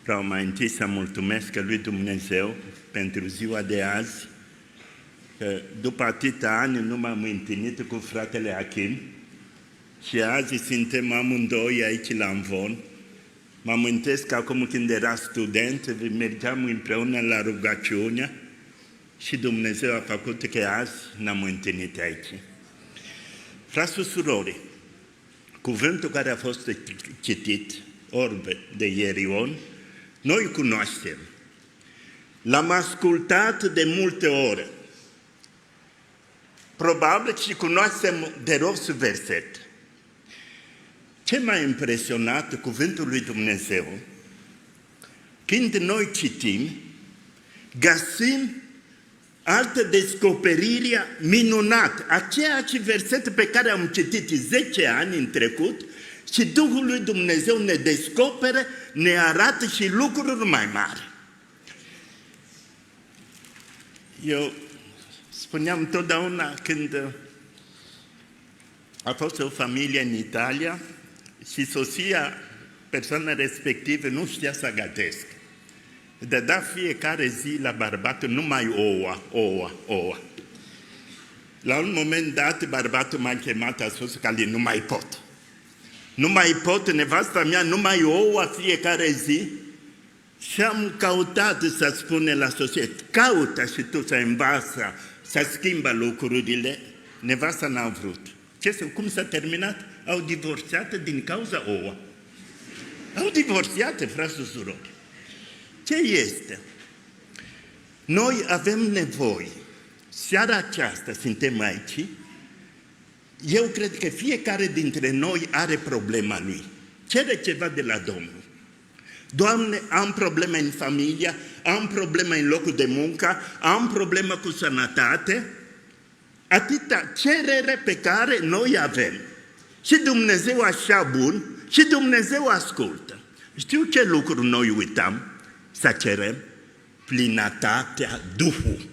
Vreau mai întâi să mulțumesc lui Dumnezeu pentru ziua de azi, că după atâția ani nu m-am întâlnit cu fratele Achim și azi suntem amândoi aici la Amvon. Mă amintesc acum când era student, mergeam împreună la rugăciune și Dumnezeu a făcut că azi ne-am întâlnit aici. Frați și surori, cuvântul care a fost citit, orbe de Ierion, noi cunoaștem. L-am ascultat de multe ori. Probabil și cunoaștem de rost verset. Ce m-a impresionat cuvântul lui Dumnezeu, când noi citim, găsim altă descoperire minunată. Aceeași verset pe care am citit 10 ani în trecut și Duhul lui Dumnezeu ne descoperă, ne arată și lucruri mai mari. Eu spuneam totdeauna când a fost o familie în Italia și soția, persoana respectivă, nu știa să gătesc. Dădea fiecare zi la bărbatul numai ouă. La un moment dat, bărbatul m-a chemat, a spus că nu mai pot. Nu mai pot, nevasta mea, numai ouă fiecare zi. Și am căutat să spune la societate, caută și tu să învață, să schimbă lucrurile. Nevasta n-a vrut. Cum s-a terminat? Au divorțat din cauza ouă. Au divorțat, frați și surori. Ce este? Noi avem nevoie. Seara aceasta suntem aici. Eu cred că fiecare dintre noi are problema lui. Cere ceva de la Domnul. Doamne, am probleme în familie, am probleme în locul de muncă, am probleme cu sănătate. Atâta cerere pe care noi avem. Și Dumnezeu așa bun, și Dumnezeu ascultă. Știu ce lucru noi uităm? Să cerem plinătatea Duhului.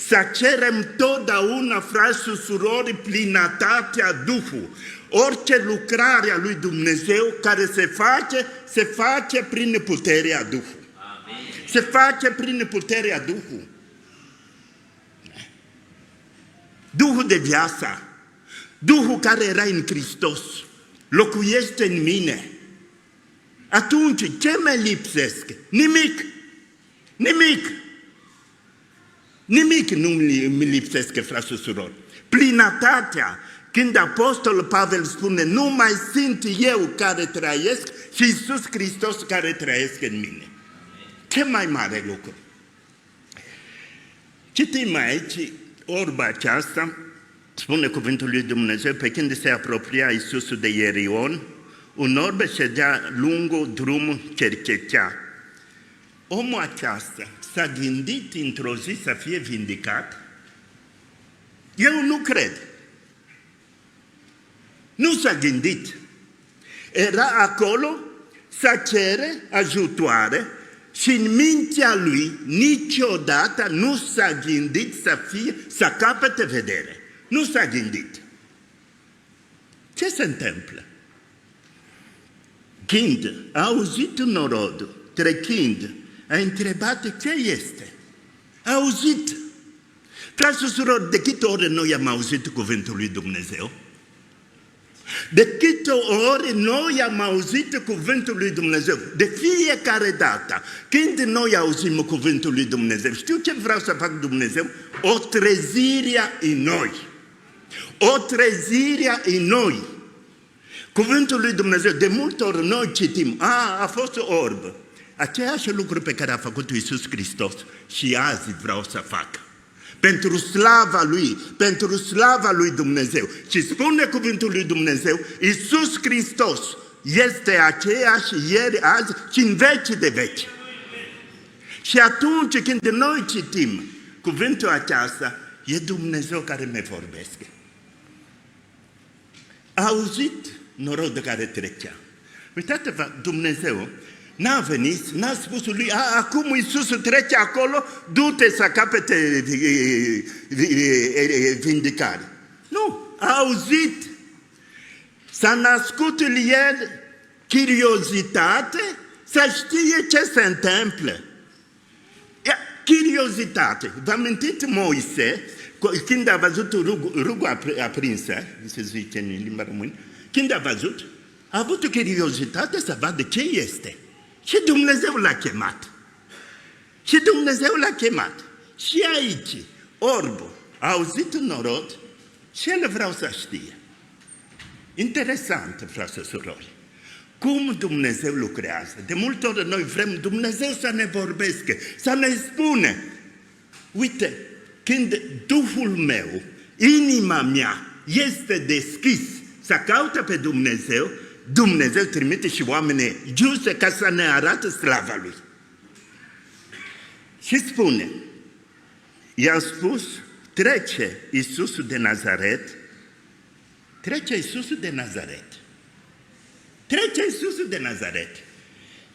Să cerem totdeauna, frați și surori, plinătatea Duhului. Orice lucrare a lui Dumnezeu care se face prin puterea Duhului. Se face prin puterea Duhului. Duhul de viață, Duhul care era în Hristos, locuiește în mine. Atunci, ce mă lipsesc? Nimic nu mi lipsesc, frați și surori. Plinătatea, când Apostolul Pavel spune, nu mai sunt eu care trăiesc, ci Iisus Hristos care trăiesc în mine. Ce mai mare lucru? Citim aici, orba aceasta, spune cuvântul lui Dumnezeu, pe când se apropia Iisus de Ierion, un orb ședea lungul drumul cerceta. Omul acesta s-a gândit într-o zi să fie vindecat? Eu nu cred. Nu s-a gândit. Era acolo să cere ajutoare și în mintea lui niciodată nu s-a gândit să capete vedere. Nu s-a gândit. Ce se întâmplă? Când a auzit norodul trecând, a întrebat ce este. A auzit. Frați și surori, de câte ori noi am auzit cuvântul lui Dumnezeu? De câte ori noi am auzit cuvântul lui Dumnezeu? De fiecare dată, când noi auzim cuvântul lui Dumnezeu, știu ce vreau să fac Dumnezeu? O trezire în noi. O trezire în noi. Cuvântul lui Dumnezeu, de multe ori noi citim, a fost orb. Aceeași lucru pe care a făcut Iisus Hristos și azi vreau să fac. Pentru slava lui Dumnezeu. Și spune cuvântul lui Dumnezeu, Iisus Hristos este aceeași ieri, azi și în veci de veci. Și atunci când noi citim cuvântul acesta, e Dumnezeu care ne vorbește. A auzit norodul care trecea. Uitați-vă, Dumnezeu n-a venit, n-a spus lui, acum Iisus trece acolo, du-te să capete vindicare. Nu, a auzit, s-a născut în el curiozitate să știe ce se întâmplă. Curiozitate. Vă amintiți Moise, când a văzut rugul aprinsă, se zice în limba română, când a văzut, a avut o curiozitate să vadă ce este. Și Dumnezeu l-a chemat. Și aici, orbul a auzit un norod și el vreau să știe. Interesant, frate și surori. Cum Dumnezeu lucrează. De multe ori noi vrem Dumnezeu să ne vorbească, să ne spune. Uite, când Duhul meu, inima mea este deschis să caută pe Dumnezeu, Dumnezeu trimite și oamenii juste ca să ne arate slava Lui. Și spune, i-a spus, trece Iisus de Nazaret.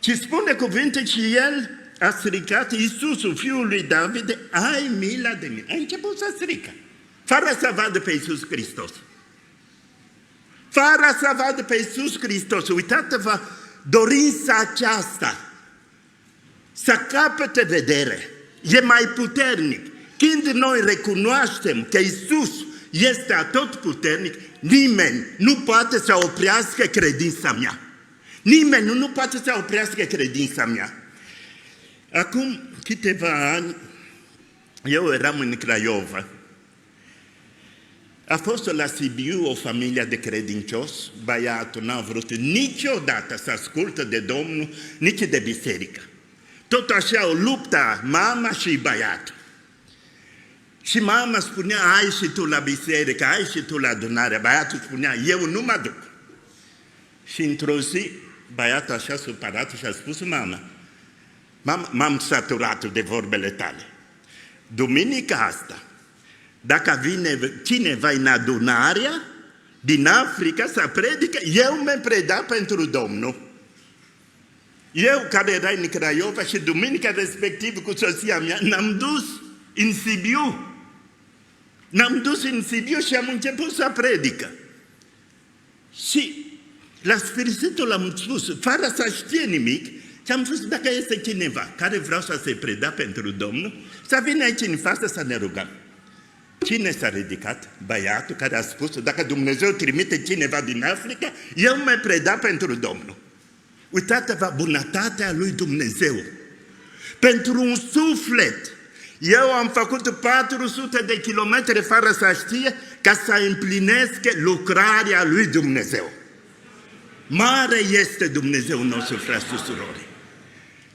Și spune cuvinte și el a strigat, Iisusul, fiul lui David, ai milă de mine. A început să strică, fără să vadă pe Iisus Hristos. Uitați-vă, dorința aceasta să capete vedere e mai puternic. Când noi recunoaștem că Iisus este atotputernic, nimeni nu poate să oprească credința mea. Acum câteva ani, eu eram în Craiova. A fost la Sibiu o familie de credincioși, băiatul n-a vrut niciodată să asculte de Domnul, nici de biserică. Tot așa o luptă mama și băiatul. Și mama spunea, ai și tu la biserică, ai și tu la adunare. Băiatul spunea, eu nu mă duc. Și într-o zi, băiatul așa supărat și a spus, mama, m-am săturat de vorbele tale. Duminica asta, dacă vine cineva în adunarea din Africa să predică, eu mă preda pentru Domnul. Eu care era în Craiova și duminica respectivă cu soția mea, n-am dus în Sibiu și am început să predică. Și la sfârșitul am spus, fără să știe nimic, și am spus, dacă este cineva care vreau să se preda pentru Domnul, să vină aici în față să ne rugăm. Cine s-a ridicat? Băiatul care a spus, dacă Dumnezeu trimite cineva din Africa, eu mă preda pentru Domnul. Uitați-vă bunătatea lui Dumnezeu. Pentru un suflet, eu am făcut 400 de kilometri fără să știe ca să împlinesc lucrarea lui Dumnezeu. Mare este Dumnezeu nostru, frați și surori.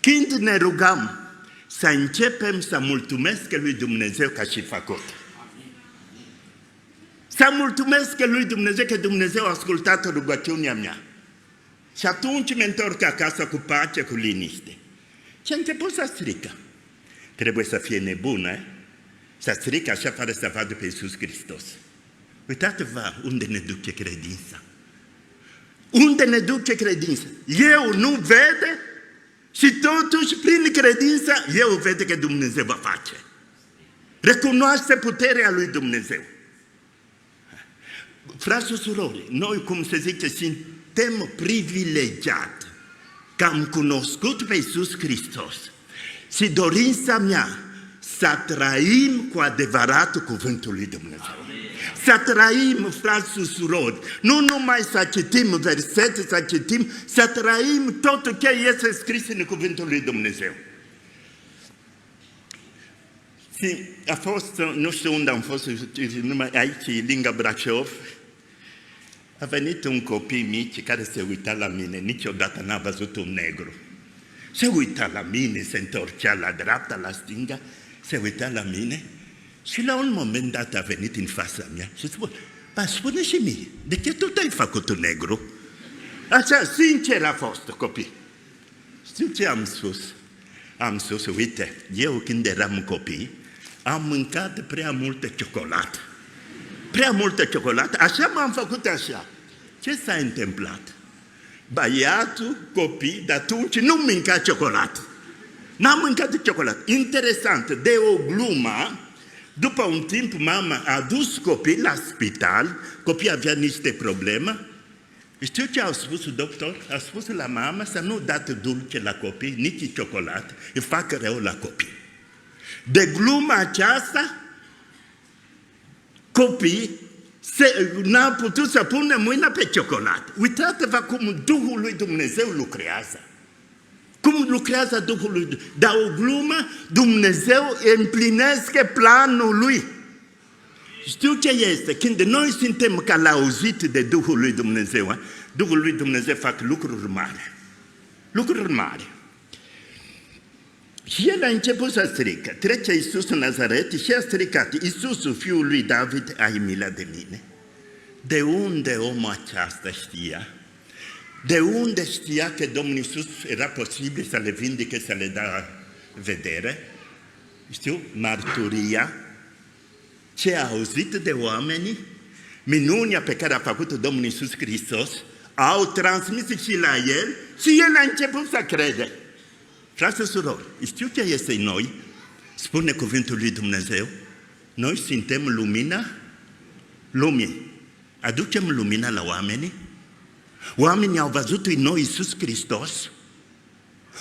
Când ne rugăm, să începem să mulțumesc lui Dumnezeu ca și făcut. Să mulțumesc lui Dumnezeu că Dumnezeu a ascultat rugăciunea mea. Și atunci mă întorc acasă cu pace, cu liniște. Și a început să strică. Trebuie să fie nebună, să strică așa fără să vadă pe Iisus Hristos. Uitați-vă unde ne duce credința. Eu nu vede și totuși prin credința eu vede că Dumnezeu va face. Recunoaște puterea lui Dumnezeu. Frați și surori, noi, cum se zice, suntem privilegiați că am cunoscut pe Iisus Hristos. Și dorința mea să trăim cu adevărat cuvântul lui Dumnezeu. Să trăim, frați și surori, nu numai să citim versete, să trăim tot ce este scris în cuvântul lui Dumnezeu. Și a fost, nu știu unde am fost, numai aici, lângă Brașov, a venit un copil mic care se uita la mine, niciodată n-a văzut un negru. Se uita la mine, se întorcea la dreapta, la stânga, se uita la mine și la un moment dat a venit în fața mea și spune, spune și mie, de ce tu te-ai făcut un negru? Așa, sincer a fost copil. Știu ce am spus? Am spus, uite, eu când eram copil, am mâncat prea multă ciocolată. Așa m-am făcut așa. Ce s-a întâmplat? Băiatul, copii, de atunci nu mânca ciocolată. N-am mâncat ciocolată. Interesant, de o glumă, după un timp mama a dus copii la spital, copiii avea niște probleme, Știu ce au spus doctor? Au spus la mamă să nu dați dulce la copii, nici ciocolată, îi fac rău la copii. De gluma aceasta, copiii n-au putut să pună mâna pe ciocolată. Uitați-vă cum Duhul lui Dumnezeu lucrează. Cum lucrează Duhul lui Dumnezeu. Dar o glumă, Dumnezeu împlinește planul lui. Știu ce este? Când noi suntem călăuziți de Duhul lui Dumnezeu, Duhul lui Dumnezeu fac lucruri mari. Lucruri mari. Și el a început să strică. Trece Iisus în Nazaret și a stricat: Iisusul, fiul lui David, ai milă de mine. De unde omul aceasta știa? De unde știa că Domnul Iisus era posibil să le vindice, să le dea vedere? Știu, marturia, ce a auzit de oamenii, minunea pe care a făcut Domnul Iisus Hristos, au transmis și la el și el a început să crede. Frați și surori, știu ce este noi? Spune cuvântul lui Dumnezeu, noi suntem lumina lumii. Aducem lumina la oameni. Oamenii au văzut în noi Iisus Hristos.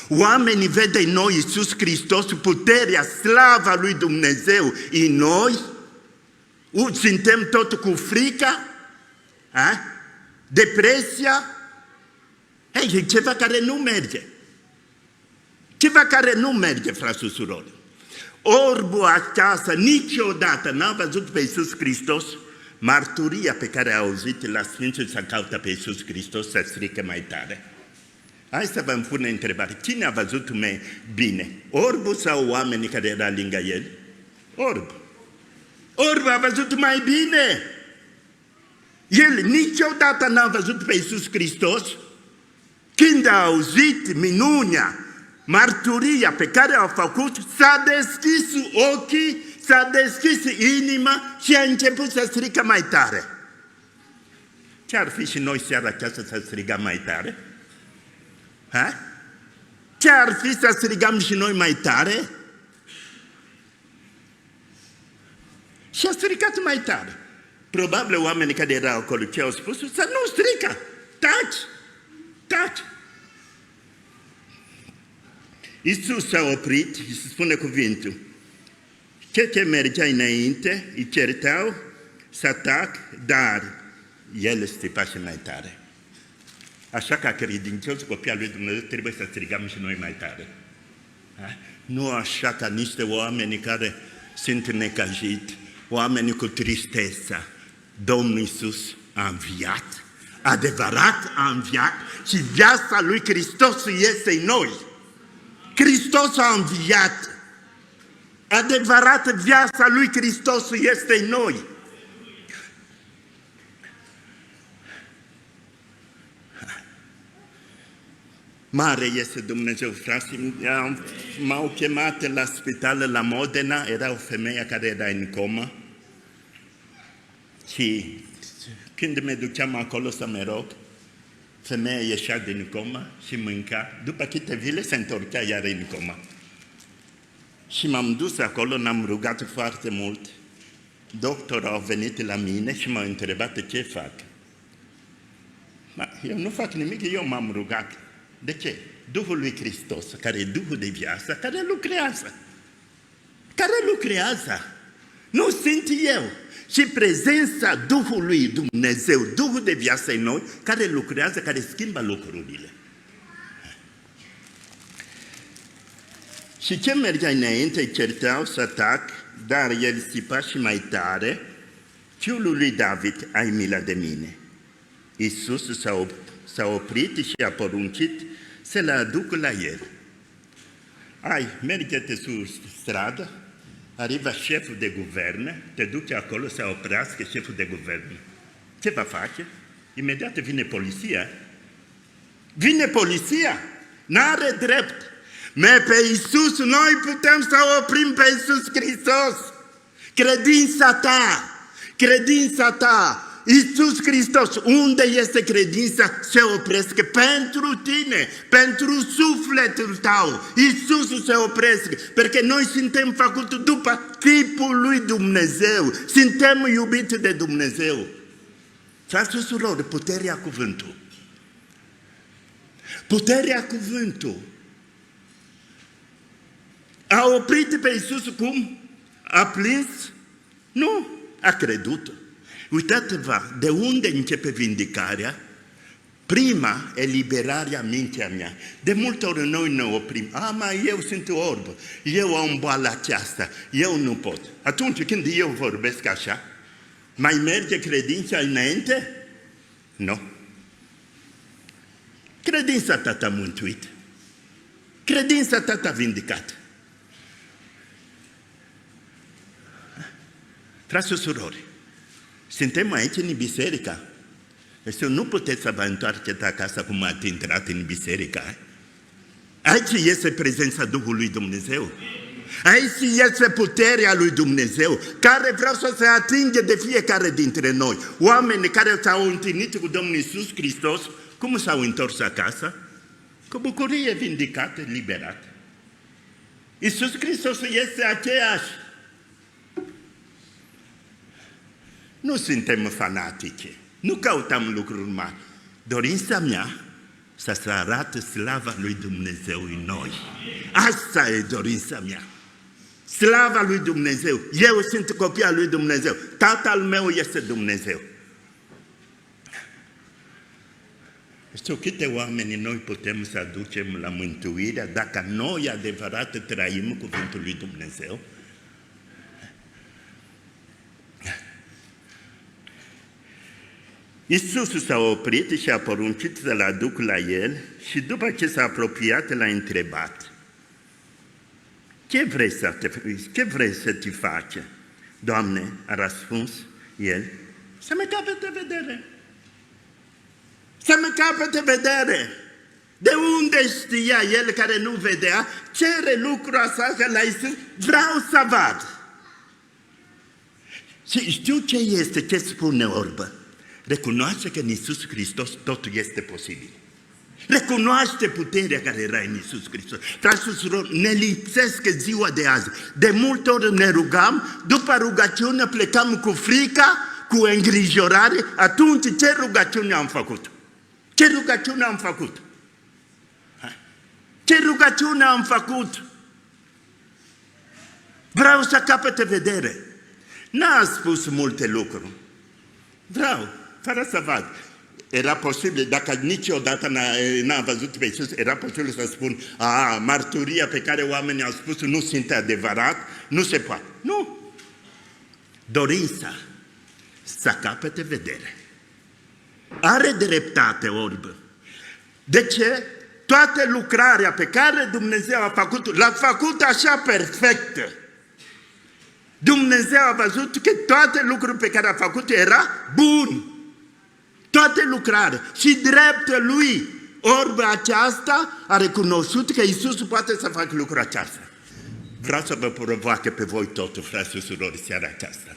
Oamenii ved în noi Iisus Hristos, puterea, slava lui Dumnezeu în noi. Suntem tot cu frica, depresia. E ceva care nu merge. Ceva care nu merge, frați și surori. Orbul aceasta niciodată n-a văzut pe Iisus Hristos. Marturia pe care a auzit la Sfinții să caută pe Iisus Hristos să strică mai tare. Hai să vă pun întrebare. Cine a văzut mai bine? Orbul sau oamenii care erau lângă el? Orb. Orb a văzut mai bine. El niciodată n-a văzut pe Iisus Hristos. Când a auzit minunea, marturia pe care a făcut, s-a deschis ochii, s-a deschis inima și a început să strică mai tare. Ce-ar fi și noi seara aceasta să strigăm mai tare? Ce-ar fi să strigăm și noi mai tare? Și a stricat mai tare. Probabil oamenii care erau acolo ce au spus? Să nu strică! Taci! Taci! Iisus s-a oprit și se spune cuvântul. Ce mergea înainte, îi certau să atac, dar el stripa și mai tare. Așa ca credincioși copii al lui Dumnezeu trebuie să strigăm și noi mai tare. Nu așa ca niște oameni care sunt necăjiți, oameni cu tristețea. Domnul Iisus a înviat, adevărat a înviat și viața lui Hristos este în noi. Hristos a înviat. Adevărat, viața lui Hristos este în noi. Mare este Dumnezeu, frații. M-au chemat la spital la Modena, era o femeie care era în comă. Și când mă duceam acolo să mă rog, femeia ieșea din comă și mânca. După câte zile se întorcea iar în comă. Și m-am dus acolo, n-am rugat foarte mult. Doctorul a venit la mine și m-a întrebat ce fac. Eu nu fac nimic, eu m-am rugat. De ce? Duhul lui Hristos, care e Duhul de viață, care lucrează. Care lucrează. Nu sunt eu. Și prezența Duhului Dumnezeu, Duhul de viață în noi, care lucrează, care schimbă lucrurile. Și ce mergea înainte, îi certau să atac, dar el țipa și mai tare: Fiul lui David, ai milă de mine. Iisus s-a oprit și a poruncit să le aducă la el. Merge-te sus stradă, arriva șeful de guvern, te duce acolo să oprească șeful de guvern. Ce va face? Imediat vine poliția. Vine poliția, n-are drept. Pe Iisus noi putem să oprim pe Iisus Hristos. Credința ta, Iisus Hristos, unde este credința, se opresc pentru tine, pentru sufletul tău. Iisus se opresc, pentru că noi suntem făcuți după chipul lui Dumnezeu, suntem iubiți de Dumnezeu. Frați și surori, puterea cuvântului. Puterea cuvântului. A oprit pe Iisus cum? A plâns? Nu, a crezut. Uitați-vă, de unde începe vindecarea? Prima, eliberarea mintea mea. De multe ori noi ne oprim. Mai eu sunt orb, eu am boala aceasta, eu nu pot. Atunci când eu vorbesc așa, mai merge credința înainte? Nu. Credința ta t-a mântuit. Credința ta t-a vindecat. Frați și surori, suntem aici în biserică. Deci nu puteți să vă întoarceți acasă cum ați intrat în biserică. Aici este prezența Duhului Dumnezeu. Aici este puterea lui Dumnezeu, care vreau să se atingă de fiecare dintre noi. Oameni care s-au întâlnit cu Domnul Iisus Hristos, cum s-au întors acasă? Cu bucurie vindicată, liberată. Iisus Hristos este aceeași. Nu suntem fanatici, nu căutăm lucruri mari. Dorința mea să se arate slava lui Dumnezeu în noi. Asta e dorința mea. Slava lui Dumnezeu. Eu sunt copil al lui Dumnezeu. Tatăl meu este Dumnezeu. Știu câte oameni noi putem să aducem la mântuirea dacă noi adevărat trăim cuvântul lui Dumnezeu. Iisus s-a oprit și a poruncit să-l aduc la el și după ce s-a apropiat l-a întrebat: Ce vrei să te faci? Doamne, a răspuns el, să mă capete vedere. Să mă capete vedere. De unde știa el care nu vedea? Cere lucrul ăsta la Iisus, vreau să văd. Și știu ce este, ce spune orbă. Recunoaște că în Iisus Hristos totul este posibil. Recunoaște puterea care era în Iisus Hristos. Frați și surori, ne lipsesc ziua de azi. De multe ori ne rugăm, după rugăciune plecăm cu frica, cu îngrijorare. Atunci ce rugăciune am făcut? Ce rugăciune am făcut? Ce rugăciune am făcut? Vreau să capete vedere. N-a spus multe lucruri. Vreau, fără să văd. Era posibil, dacă niciodată n-a văzut pe Iisus, era posibil să spun: marturia pe care oamenii au spus nu sunt adevărat, nu se poate. Nu. Dorința să capete vedere. Are dreptate orbă. De ce? Toată lucrarea pe care Dumnezeu a făcut, l-a făcut așa perfectă. Dumnezeu a văzut că toate lucrurile pe care a făcut era bun. Toate lucrarea. Și dreptul lui, orba aceasta, a recunoscut că Iisus poate să facă lucrul aceasta. Vreau să vă provoacă pe voi totul, frați și surori, seara aceasta.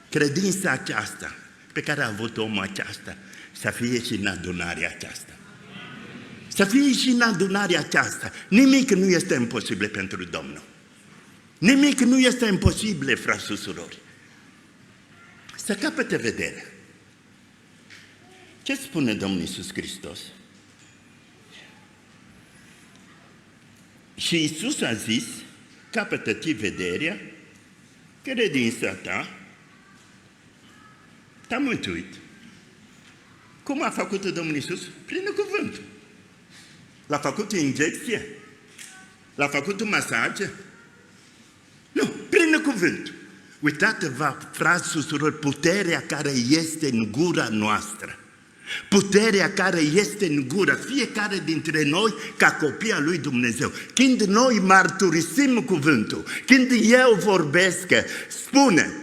Credința aceasta pe care a avut omul aceasta să fie și în adunarea aceasta. Să fie și în adunarea aceasta. Nimic nu este imposibil pentru Domnul. Nimic nu este imposibil, frați și surori. Să capete vedere. Ce spune Domnul Iisus Hristos? Și Iisus a zis: capătă-ți vederea, credința ta t-a mântuit. Cum a făcut Domnul Iisus? Prin cuvânt. L-a făcut injecție? L-a făcut un masaj? Nu, prin cuvânt. Uitați-vă, frați și surori, puterea care este în gura noastră. Puterea care este în gură, fiecare dintre noi ca copii al lui Dumnezeu. Când noi mărturisim cuvântul, când eu vorbesc, spune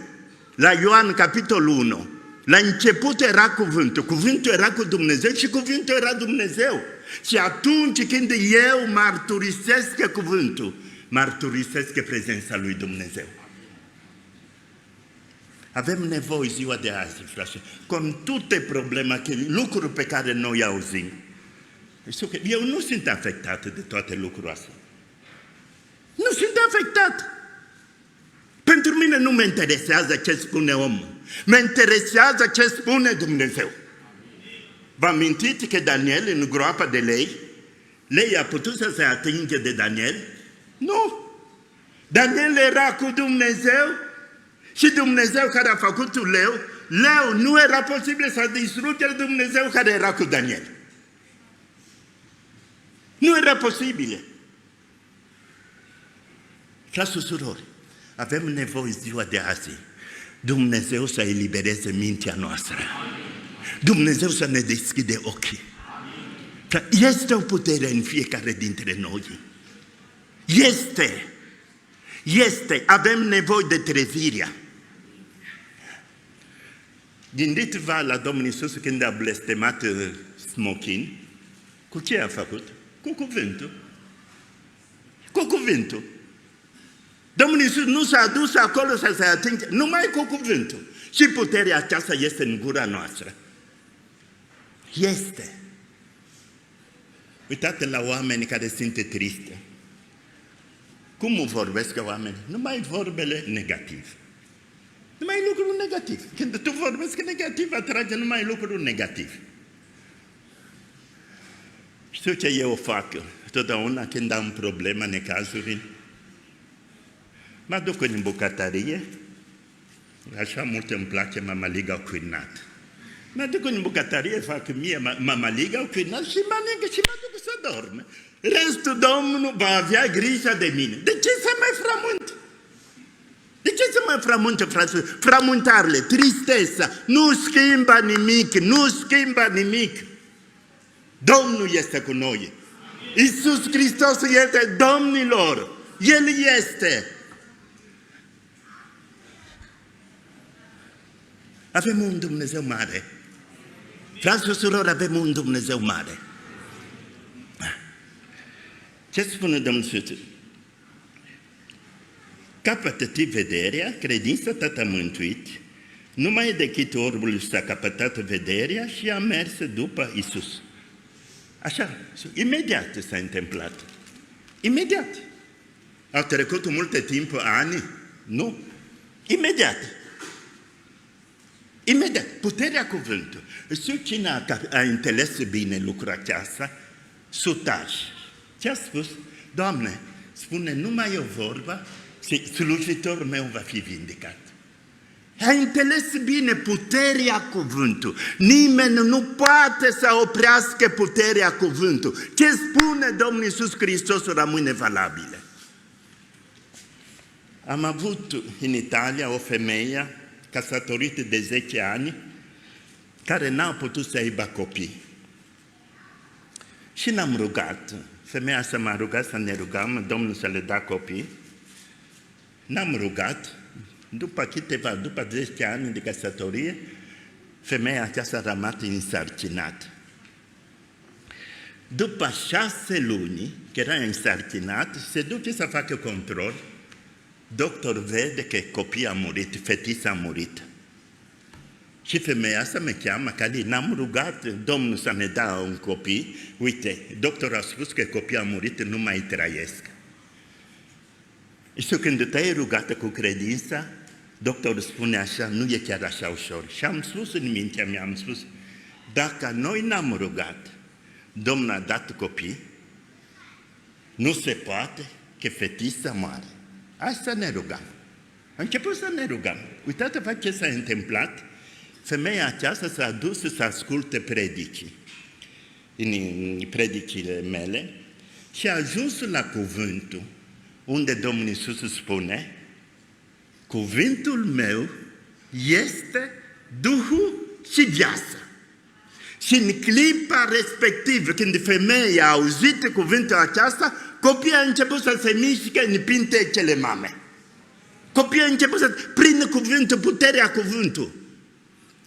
la Ioan capitolul 1, la început era cuvântul, cuvântul era cu Dumnezeu și cuvântul era Dumnezeu. Și atunci când eu mărturisesc cuvântul, mărturisesc prezența lui Dumnezeu. Avem nevoie ziua de azi, frate, cu toate problemele, lucruri pe care noi auzim. Eu nu sunt afectat de toate lucrurile astea. Nu sunt afectat. Pentru mine nu mă interesează ce spune omul. Mă interesează ce spune Dumnezeu. Vă amintiți că Daniel în groapa de lei, lei a putut să se atingă de Daniel? Nu! Daniel era cu Dumnezeu și Dumnezeu care a făcut leu, nu era posibil să distrugă Dumnezeu care era cu Daniel. Nu era posibil. Frați și surori, avem nevoie ziua de azi Dumnezeu să elibereze mintea noastră. Dumnezeu să ne deschide ochii. Este o putere în fiecare dintre noi. Este. Avem nevoie de trezirea. Gândiți-vă la Domnul Iisus când a blestemat smochin. Cu ce a făcut? Cu cuvântul. Cu cuvântul. Domnul Iisus nu s-a dus acolo să se atingă, numai cu cuvântul. Și puterea aceasta este în gura noastră. Este. Uitați la oameni care sunt triști. Cum vorbesc oamenii? Numai vorbele negative. Numai lucruri negative. Când tu vorbești negativ, atrage numai lucruri negative. Știu ce eu fac totdeauna când am probleme, necazuri. Mă duc în bucătărie, așa mult îmi place mămăliga cuinat. Mă duc în bucătărie, fac mie mămăliga cuinat și mănânc și mă duc să dorm. Restul Domnul va avea grijă de mine. De ce să mă frământ? De ce să mă frământă, frate? Frământarele, tristețea, nu schimbă nimic, nu schimbă nimic. Domnul este cu noi. Iisus Hristos este Domnilor. El este. Avem un Dumnezeu mare. Frați și surori, avem un Dumnezeu mare. Ce spune Domnul Iisus? Capătă-te vederea, credința ta te-a mântuit, numai decât orbul s-a capătat vederea și a mers după Iisus. Așa, imediat s-a întâmplat. Imediat. Au trecut multe timp, ani? Nu. Imediat. Imediat. Puterea cuvântului. Știu cine a înțeles bine lucrul acesta? Sutaj. Ce a spus? Doamne, spune numai o vorbă și slujitorul meu va fi vindecat. A înțeles bine puterea cuvântului. Nimeni nu poate să oprească puterea cuvântului. Ce spune Domnul Iisus Hristos rămâne valabilă. Am avut în Italia o femeie căsătorită de 10 ani care n-a putut să aibă copii. Și ne-am rugat. Femeia să m-a rugat să ne rugăm, Domnul să le dea copii. Ne-am rugat. După 10 ani de căsătorie, femeia aceasta a rămas însărcinată. După 6 luni, că era însărcinat, se duce să facă control. Doctor vede că copii a murit, fetița a murit. Și femeia asta mă cheamă, că n-am rugat Domnul să ne dea un copii. Uite, doctorul a spus că copiii a murit, nu mai trăiesc. Și când te-ai rugat cu credința, doctorul spune așa, nu e chiar așa ușor. Și am spus în mintea mea, am spus, dacă noi n-am rugat, Domnul a dat copii, nu se poate că fetița moare. Asta ne rugăm. Am început să ne rugăm. Uitați-vă ce s-a întâmplat. Femeia aceasta s-a dus să asculte predicii, în predicile mele, și a ajuns la cuvântul unde Domnul Iisus spune, cuvântul meu este Duhul și viața. Și în clipa respectivă, când femeia a auzit cuvântul acesta, copiii au început să se mișcă în pintecele mamei. Copiii au început să prindă cuvântul, puterea cuvântului.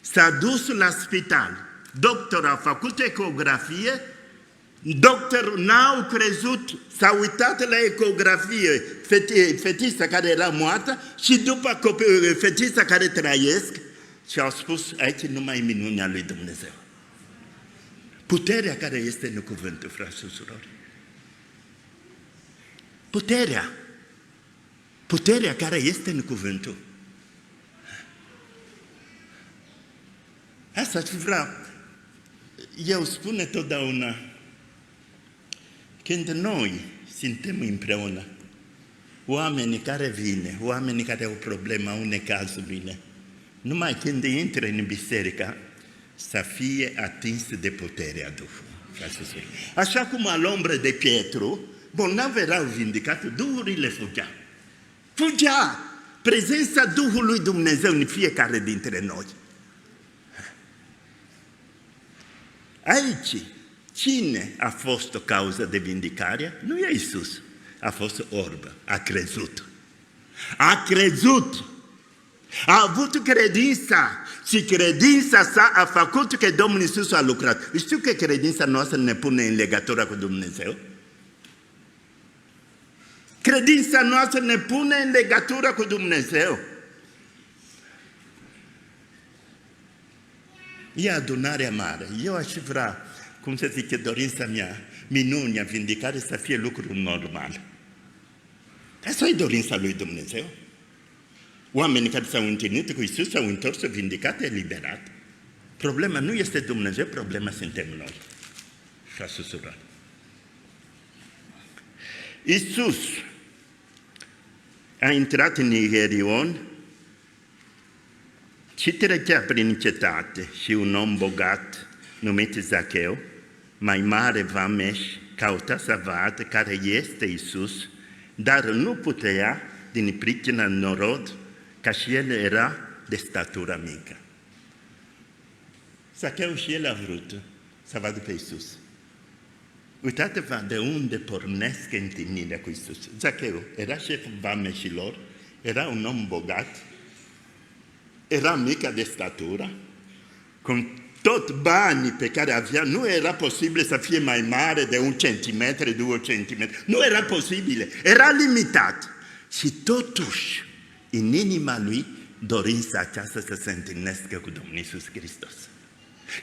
S-a dus la spital. Doctorul a făcut ecografie, doctorul n-au crezut, s-a uitat la ecografie fetița care era moartă și după fetița care trăiesc și au spus, aici numai minunea lui Dumnezeu. Puterea care este în cuvântul, frați și surori. Puterea care este în cuvântul. Asta vreau. eu spun totdeauna, când noi suntem împreună, oamenii care vine, oamenii care au problema, au necazul vine, numai când intră în biserică, să fie atins de puterea Duhului. Așa cum al ombră de Pietru, bolnavi erau vindicați, duhurile fugea. Fugea! Prezența Duhului Dumnezeu în fiecare dintre noi. Aici, cine a fost o cauză de vindicare? Nu e Iisus. A fost orbă. A crezut. A crezut. A avut credința. Și credința sa a făcut că Domnul Iisus a lucrat. Știu că credința noastră ne pune în legătură cu Dumnezeu. Credința noastră ne pune în legătură cu Dumnezeu. E adunarea mare. Eu aș vrea, cum să zic, dorința mea, minunea, vindicare, să fie lucru normal. Asta e dorința lui Dumnezeu. Oamenii care s-au întâlnit cu Iisus s-au întors, vindicat, eliberat. Problema nu este Dumnezeu, problema suntem noi. Frați și surori. Iisus a intrat în Ierihon și trecea prin cetate și un om bogat numit Zacheu, mai mare vameș, căuta să vadă care este Iisus, dar nu putea din pricina norod, ca și el era de statură mică. Zacheu și el a vrut să vadă pe Iisus. Uitați-vă de unde pornesc întâlnirea cu Iisus. Zacheu era șeful vameșilor, era un om bogat, era mică de statură, cu tot banii pe care avea, nu era posibil să fie mai mare de 1 centimetru, 2 centimetri. Nu era posibil, era limitat. Și totuși, în inima lui, dorința aceasta să se întâlnească cu Domnul Iisus Hristos.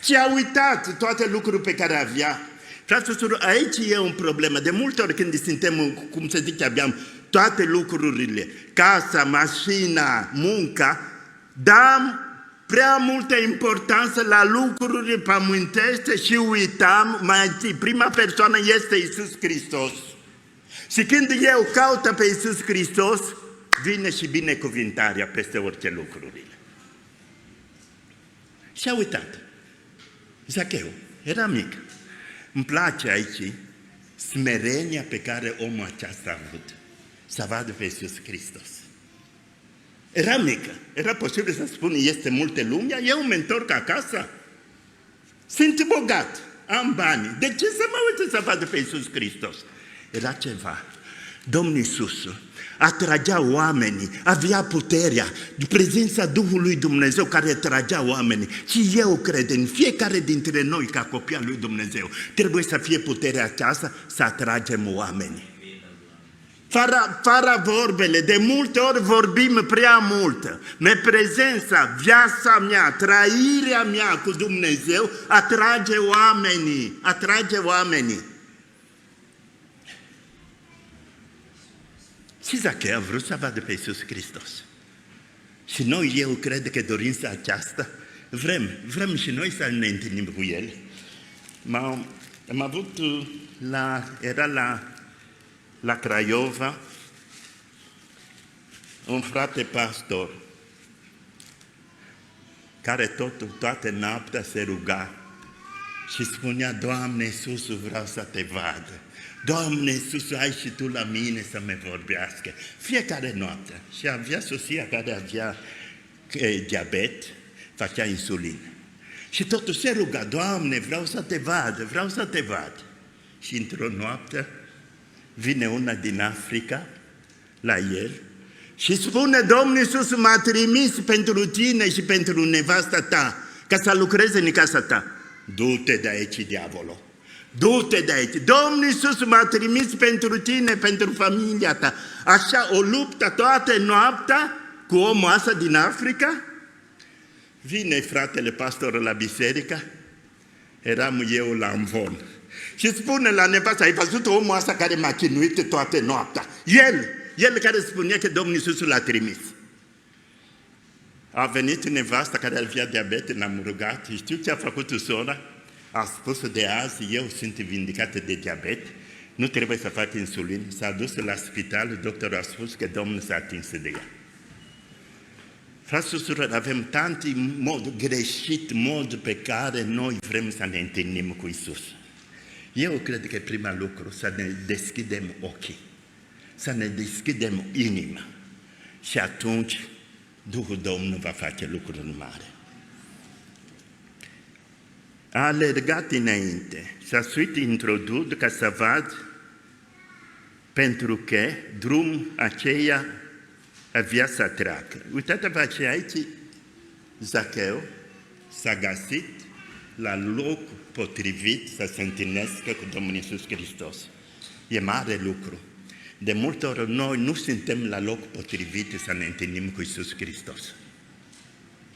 Și a uitat toate lucrurile pe care avea. Frați, aici e un problemă. De multe ori când suntem, cum se zice, aveam toate lucrurile, casa, mașina, munca, dăm prea multă importanță la lucrurile pământești și uitam, mai întâi, prima persoană este Iisus Hristos. Și când eu caută pe Iisus Hristos, vine și binecuvântarea peste orice lucrurile. Și a uitat. Zacheu era mic. Îmi place aici smerenia pe care omul acesta a avut. Să vadă pe Iisus Hristos. Era mică. Era posibil să spun, este multe lumea, eu mă întorc acasă. Sunt bogat, am bani. De ce să mă uit să vadă pe Iisus Hristos? Era ceva. Domnul Iisus atragea oamenii, avea puterea, prezența Duhului Dumnezeu care atragea oamenii. Și eu cred, în fiecare dintre noi, ca copii al lui Dumnezeu, trebuie să fie puterea aceasta să atragem oamenii. Fără vorbele, de multe ori vorbim prea mult. Prezența, viața mea, trăirea mea cu Dumnezeu atrage oamenii, atrage oamenii. Și Zacheu a vrut să vadă pe Iisus Hristos. Și noi, eu cred că dorința aceasta, vrem și noi să ne întâlnim cu El. Am avut, era la Craiova, un frate pastor, care toată noaptea se ruga și spunea, Doamne Iisus, vreau să te vadă. Doamne Iisus, ai și Tu la mine să mă vorbească. Fiecare noapte. Și avea soția care avea diabet, făcea insulină. Și totul se ruga, Doamne, vreau să te vadă, vreau să te vad. Și într-o noapte vine una din Africa la el și spune, Domnul Iisus m-a trimis pentru tine și pentru nevasta ta, ca să lucreze în casa ta. Du-te de aici, diavolul. Du-te de aici. Domnul Iisus m-a trimis pentru tine, pentru familia ta. Așa o luptă toată noaptea cu omul ăsta din Africa. Vine fratele pastor la biserică, eram eu la Amvon. Și spune la nevastă, ai văzut omul ăsta care m-a chinuit toată noaptea? El care spunea că Domnul Iisus l-a trimis. A venit nevasta care avea diabet, l-am rugat și știu ce a făcut sora? a spus de azi, eu sunt vindicată de diabet, nu trebuie să fac insulină. S-a dus la spital, doctorul a spus că Domnul s-a atins de ea. Frați și surori, avem tanti mod greșit, mod pe care noi vrem să ne întâlnim cu Iisus. Eu cred că prima lucru să ne deschidem ochii, să ne deschidem inima și atunci Duhul Domnului va face lucruri mari. A alergat înainte, s-a suit introdus ca să vad, pentru că drum aceea avea să treacă. Uitați-vă ce aici, Zacheu s-a găsit la loc potrivit să se întâlnească cu Domnul Iisus Hristos. E mare lucru. De multe ori noi nu suntem la loc potrivit să ne întâlnim cu Iisus Hristos.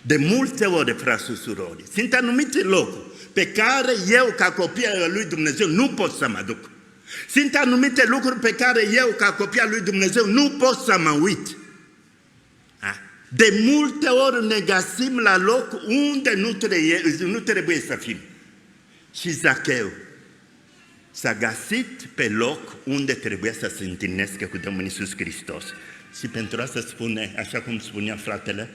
De multe ori, frați și surori, sunt anumite locuri pe care eu, ca copil al lui Dumnezeu, nu pot să mă duc. Sunt anumite lucruri pe care eu, ca copil al lui Dumnezeu, nu pot să mă uit. De multe ori ne găsim la loc unde nu trebuie să fim. Și Zacheu s-a găsit pe loc unde trebuia să se întâlnească cu Domnul Iisus Hristos. Și pentru asta spune, așa cum spunea fratele,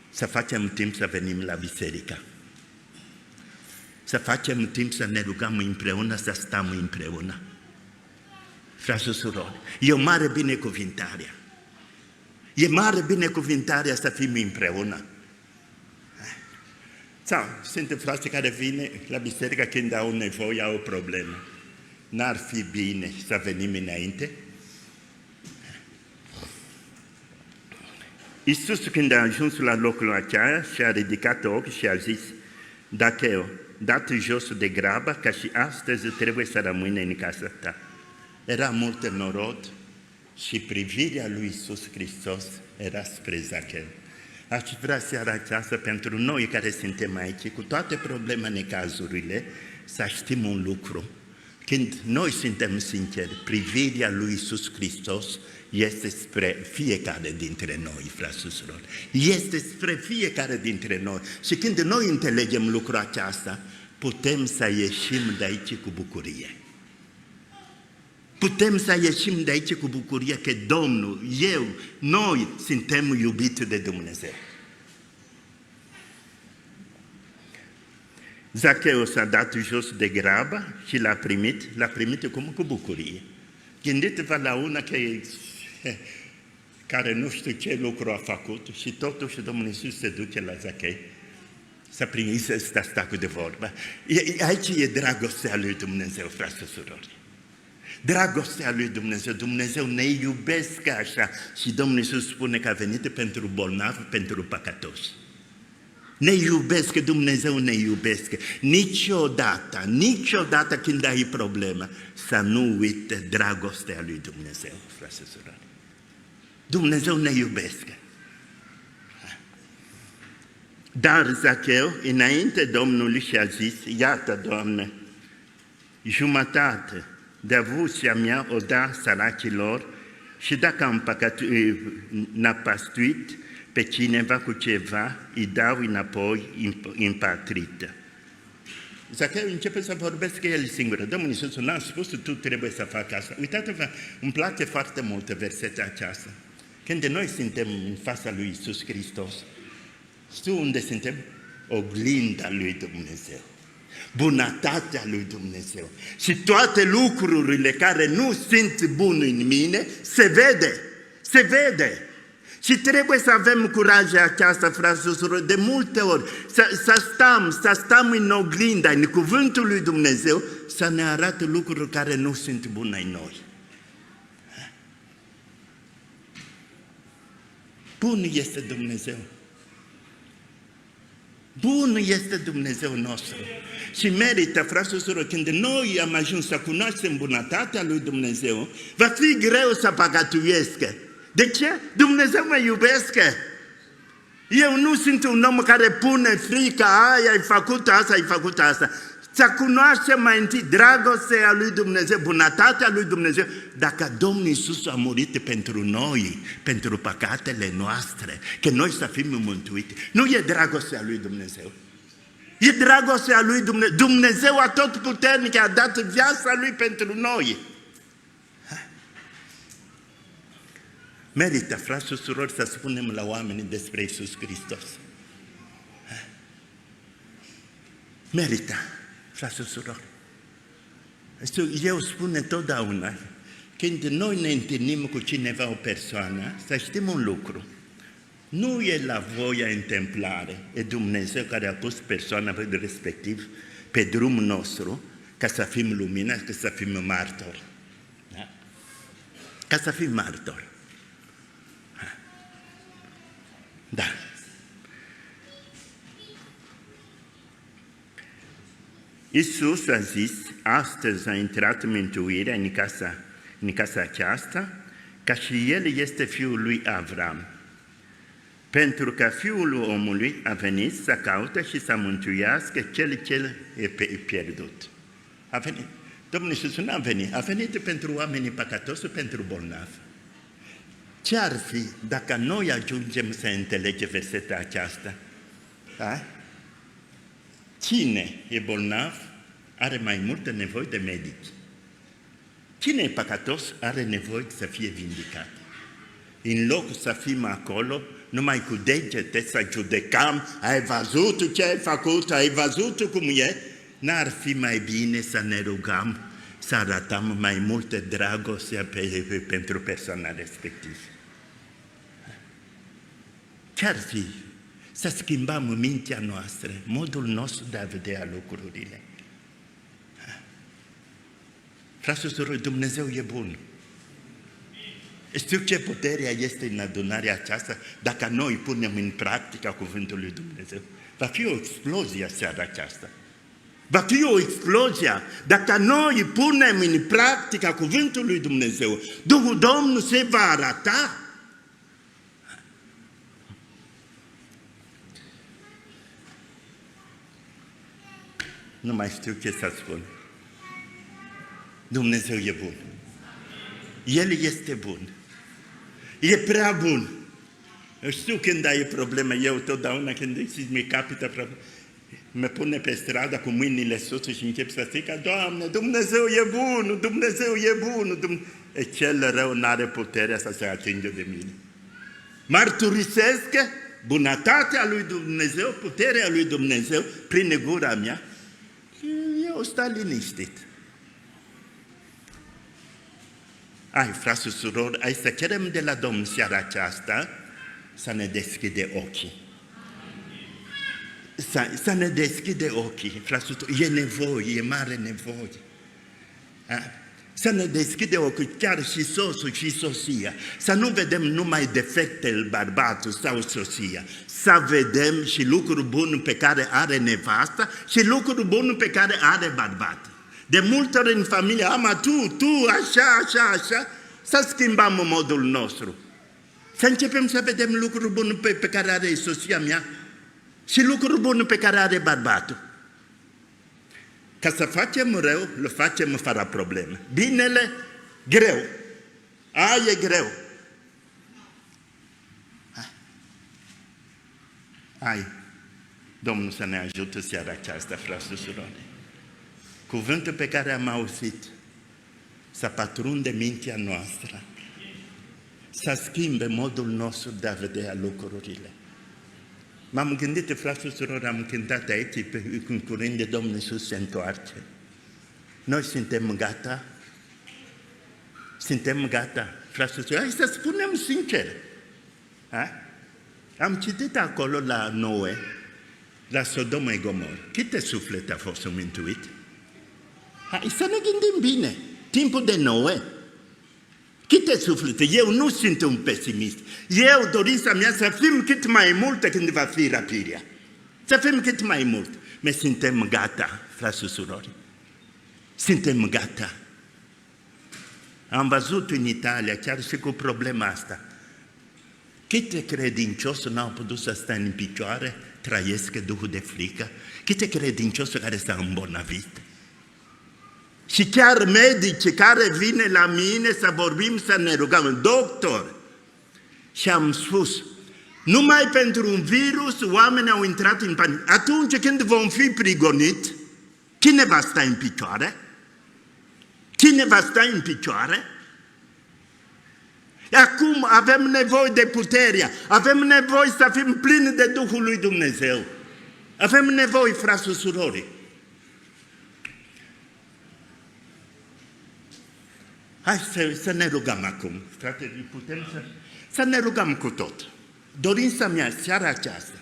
să facem timp să venim la biserică. Să facem timp să ne rugăm împreună, să stăm împreună. Frați și surori, e o mare binecuvântare. E mare binecuvântarea să fim împreună. Sau sunt frații care vin la biserică când au nevoie, au o problemă. N-ar fi bine să venim înainte? Iisus, când a ajuns la locul acela, și-a ridicat ochii și a zis, Zacheu, dat jos de grabă, ca și astăzi trebuie să rămâne în casa ta. Era mult norod și privirea lui Iisus Hristos era spre Zacheu. Aș vrea seara aceasta pentru noi care suntem aici, cu toate problemele, necazurile, să știm un lucru. Când noi suntem sinceri, privirea lui Iisus Hristos este spre fiecare dintre noi, frați și surori. Este spre fiecare dintre noi. Și când noi înțelegem lucrul acesta, putem să ieșim de aici cu bucurie. Putem să ieșim de aici cu bucurie că Domnul, eu, noi suntem iubiți de Dumnezeu. Zacheu s-a dat jos de grabă și l-a primit cu bucurie. Gândiți-vă la una care nu știu ce lucru a făcut și totuși Domnul Iisus se duce la Zacheu să primească sta cu de vorbă. Aici e dragostea lui Dumnezeu, frați și surori. Dragostea lui Dumnezeu, Dumnezeu ne iubesc așa și Domnul Iisus spune că a venit pentru bolnavi, pentru păcătoși. Ne iubesc, Dumnezeu ne iubesc. Niciodată când ai problemă, să nu uite dragostea lui Dumnezeu, frate și surori. Dumnezeu ne iubesc. Dar Zacheu, înainte Domnului și-a zis, iată, Doamne, jumătate de avuția mea o da săracilor și dacă am năpăstuit pe cineva cu ceva, îi dau înapoi împătrită. Zacheu începe să vorbească el singur. Domnul Iisus n-a spus, tu trebuie să faci asta. Uitați-vă, îmi place foarte mult versetul aceasta. Când noi suntem în fața lui Iisus Hristos, știu unde suntem? Oglinda lui Dumnezeu. Bunătatea lui Dumnezeu. Și toate lucrurile care nu sunt bune în mine, se vede. Și trebuie să avem curajul aceasta, frați și surori, de multe ori, să stăm în oglinda, în cuvântul lui Dumnezeu, să ne arate lucruri care nu sunt bune în noi. Bun este Dumnezeu. Bun este Dumnezeu nostru. Și merită, frați și surori, când noi am ajuns să cunoaștem bunătatea lui Dumnezeu, va fi greu să păcătuiesc. De ce? Dumnezeu mă iubește. Eu nu sunt un om care pune frica, ai făcut asta. Să cunoaștem mai întâi dragostea lui Dumnezeu, bunătatea lui Dumnezeu. Dacă Domnul Iisus a murit pentru noi, pentru păcatele noastre, că noi să fim mântuiți, nu e dragostea lui Dumnezeu. E dragostea lui Dumnezeu. Dumnezeu Atotputernic a dat viața lui pentru noi. Merită, frați și surori, să spunem la oameni despre Iisus Hristos. Merită, frați și surori. Eu spun întotdeauna, când noi ne întâlnim cu cineva, o persoană, să știm un lucru. Nu e la voia întâmplare, e Dumnezeu care a pus persoana respectiv pe drumul nostru ca să fim lumină, ca să fim martori. Da? Ca să fim martori. Da. Iisus a zis, astăzi a intrat mântuirea în casa aceasta, ca și El este Fiul lui Avram. Pentru că Fiul omului a venit să caute și să mântuiască cel ce e pierdut. A venit. Domnul Iisus nu a venit. A venit pentru oamenii păcătoși, pentru bolnavi. Ce ar fi dacă noi ajungem să înțelegem versetul aceasta? Da? Cine e bolnav are mai multă nevoie de medici. Cine e păcătos are nevoie să fie vindicat. În loc să fim acolo, numai cu degete să judecăm, ai văzut ce ai făcut, ai văzut cum e, n-ar fi mai bine să ne rugăm, să arătăm mai multă dragoste pentru persoana respectivă. Ce-ar fi să schimbăm mintea noastră, modul nostru de a vedea lucrurile? Frați și surori, Dumnezeu e bun. Știu ce putere este în adunarea aceasta dacă noi punem în practică cuvântul lui Dumnezeu. Va fi o explozie seara aceasta. Va fi o explozie dacă noi punem în practică cuvântul lui Dumnezeu. Duhul Domnului se va arăta. Nu mai știu ce să spun. Dumnezeu e bun. El este bun. E prea bun. Eu știu când ai probleme, eu totdeauna când mi capită probleme, mă pune pe stradă cu mâinile sus și încep să zic, Doamne, Dumnezeu e bun, Dumnezeu e bun. Cel rău n-are puterea să se atingă de mine. Mărturisesc bunătatea lui Dumnezeu, puterea lui Dumnezeu prin gura mea. Eu stau liniștit. Frați și surori, hai să cerem de la Domnul seara aceasta să ne deschide ochii. Să ne deschide ochii, frați și surori, e nevoie, e mare nevoie. Să ne deschide ochii, chiar și soțul și soția. Să nu vedem numai defectele bărbatul sau soția. Să vedem și lucruri bune pe care are nevasta și lucruri bune pe care are bărbatul. De multe ori în familie, tu, așa, să schimbăm modul nostru. Să începem să vedem lucruri bune pe care are soția mea și lucruri bune pe care are bărbatul. Ca să facem rău, le facem fără probleme. Binele, greu. E greu. Domnul să ne ajute seara aceasta, frați și surori. Cuvântul pe care am auzit să pătrunde mintea noastră, să schimbe modul nostru de a vedea lucrurile. M-am gândit, frați și surori, am cântat aici, în curând de Domnul Iisus se întoarce. Noi suntem gata? Suntem gata, frați și surori? Hai să spunem sincer. Am citit acolo la Noe, la Sodoma și Gomorra. Câte suflete a fost mântuit? Hai să ne gândim bine. Timpul de Noe. Câte suflete? Eu nu sunt un pesimist. Eu dorința mea să fim cât mai multe când va fi răpirea. Să fim cât mai mult. Noi suntem gata, frați și surori. Suntem gata. Am văzut în Italia, chiar și cu problema asta, câte credincioși n-au putut să stea în picioare, trăiesc duhul de frică, câte credincioși care s-au îmbolnăvit. Și chiar medici care vine la mine să vorbim, să ne rugăm, doctor, și am spus, Numai pentru un virus oamenii au intrat în panică. Atunci când vom fi prigoniți, cine va sta în picioare? Cine va sta în picioare? Acum avem nevoie de puterea, avem nevoie să fim plini de Duhul lui Dumnezeu. Avem nevoie, frați și surori. Hai să ne rugăm acum, frate, putem să ne rugăm cu tot. Dorința mea seara aceasta,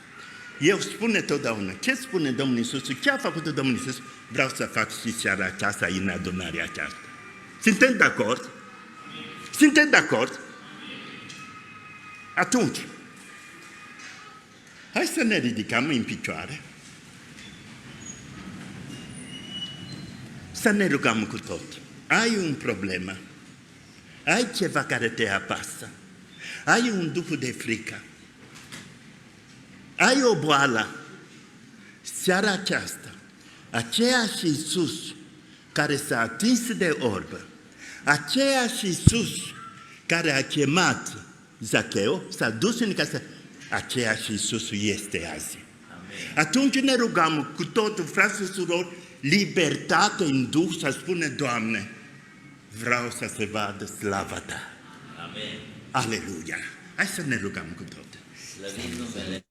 eu spune totdeauna, ce spune Domnul Iisus, ce a făcut Domnul Iisus, vreau să fac și seara aceasta în adunarea aceasta. Suntem de acord? Suntem de acord? Atunci, hai să ne ridicăm în picioare, să ne rugăm cu tot. Ai un problemă, ai ceva care te apasă, ai un duh de frică, ai o boală. Seara aceasta, aceeași Iisus care s-a atins de orbă, aceeași Iisus care a chemat Zacheu, s-a dus în casă, aceeași Iisus este azi. Amen. Atunci ne rugăm cu totul, frați și surori, libertate în Duh, să spune, Doamne, vreau să se vadă slava Ta. Amen. Aleluia. Hai să ne rugăm cu tot. Slăvim numele